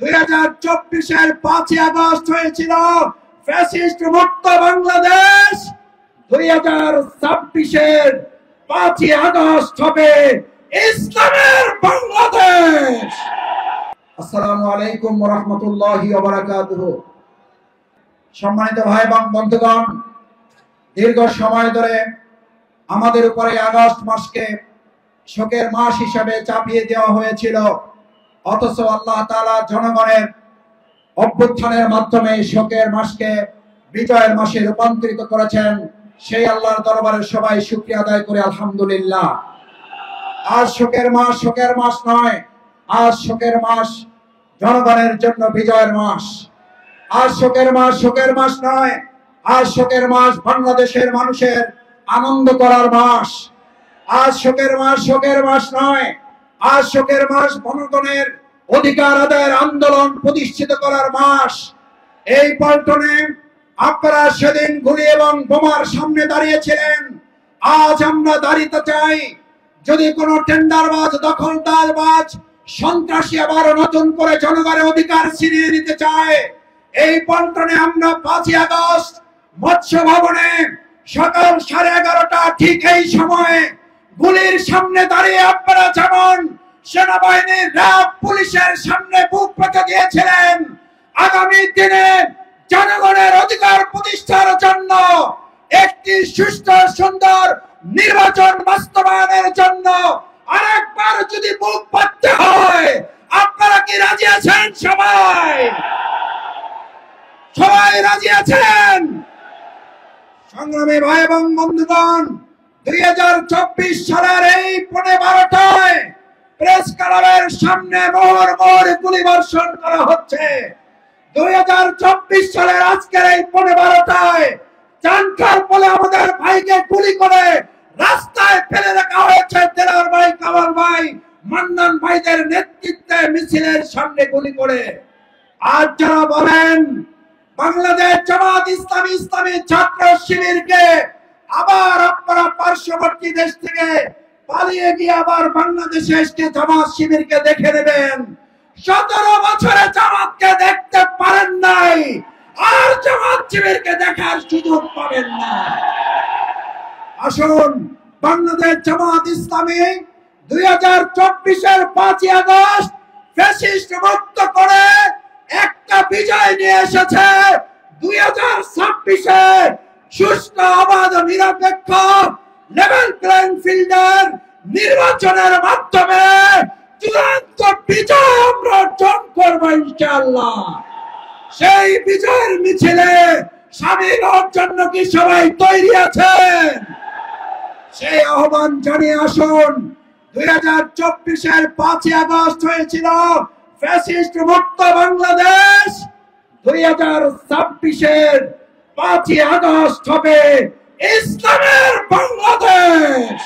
2024-এর 5ই August হয়েছিল fascist মুক্ত Bangladesh. 2026-এর 5ই August হবে ইসলামের বাংলাদেশ। আসসালামু আলাইকুম ওয়া রাহমাতুল্লাহি ওয়া বারাকাতুহু। সম্মানিত ভাই এবং বন্ধুগণ, দীর্ঘ সময় ধরে আমাদের উপরে আগস্ট মাসকে শোকের মাস হিসাবে চাপিয়ে দেওয়া হয়েছিল, অথচ আল্লাহ তাআলা জনগণের অভ্যুত্থানের মাধ্যমে শোকের মাসকে বিজয়ের মাসে রূপান্তরিত করেছেন। সেই আল্লাহর দরবারে সবাই শুকরিয়া আদায় করে আলহামদুলিল্লাহ। আজ শোকের মাস নয়, আজ শোকের মাস জনগণের জন্য বিজয়ের মাস। আজ শোকের মাস নয়, আজ শোকের মাস বাংলাদেশের মানুষের আনন্দ করার মাস। আজ শোকের মাস নয়, আজ শোকের মাস জনগণের অধিকার আদায়ের আন্দোলন প্রতিষ্ঠিত করার মাস। এই পল্টনে আপনারা সেদিন গুলি এবং বোমার সামনে দাঁড়িয়েছিলেন, আজ আমরা দাঁড়িয়ে চাই। যদি কোনো টেন্ডারবাজ, দখলদারবাজ, সন্ত্রাসী আবার নতুন করে জনগণের অধিকার ছিনিয়ে নিতে চায়, এই পল্টনে আমরা 5ই আগস্ট মৎস্য ভবনে সকাল 11:30টা ঠিক এই সময়ে গুলির সামনে দাঁড়িয়ে আপনারা যেমন সেনাবাহিনীর, র্যাব, পুলিশের সামনে বুক পেতে দিয়েছিলেন, আগামী দিনে জনগণের অধিকার প্রতিষ্ঠার জন্য একটি সুষ্ঠু সুন্দর নির্বাচন বাস্তবায়নের জন্য আরেকবার যদি বুক পাততে হয়, আপনারা কি রাজি আছেন? সবাই রাজি আছেন? সংগ্রামী ভাই এবং বন্ধুগণ, 2024 সালের এই 12টায় প্রেস ক্লাবের সামনে মোহর গুলি বর্ষণ করা হচ্ছে। 2024 সালের আজকের এই 12টায় চানখার বলে আমাদের ভাইকে গুলি করে রাস্তায় ফেলে রাখা হয়েছে। দেলার ভাই, কামাল ভাই, মান্নান ভাইদের নেতৃত্বে মিছিলের সামনে গুলি করে। আজ যারা বলেন বাংলাদেশ জামাত ইসলামী, ইসলামী ছাত্র শিবিরকে আবার আপনারা পার্শ্ববর্তী দেশ থেকে পালিয়ে গিয়ে আবার বাংলাদেশে এসে জামাত শিবিরকে দেখে নেবেন। 17 বছরে জামাতকে দেখতে পারেন নাই, আর জামাত শিবিরকে দেখার সুযোগ পাবেন না। আসুন, বাংলাদেশ জামাত ইসলামী 2024-এর 5ই আগস্ট ফ্যাসিস্ট মুক্ত করে একটা বিজয় নিয়ে এসেছে। 2026-এ সুষ্ঠু, অবাধ, নিরপেক্ষ লেভেল প্লেইং ফিল্ডের নির্বাচনের মাধ্যমে চূড়ান্ত বিজয় আমরা অর্জন করবো ইনশাআল্লাহ। সেই বিজয়ের মিছিলে সামিল হওয়ার জন্য কি সবাই তৈরি আছেন? সেই আহ্বান জানিয়ে আসুন। 2024-এর 5ই আগস্ট হয়েছিল ফ্যাসিস্ট মুক্ত বাংলাদেশ। 2026-এর 5ই আগস্ট হবে ইসলামের বাংলাদেশ।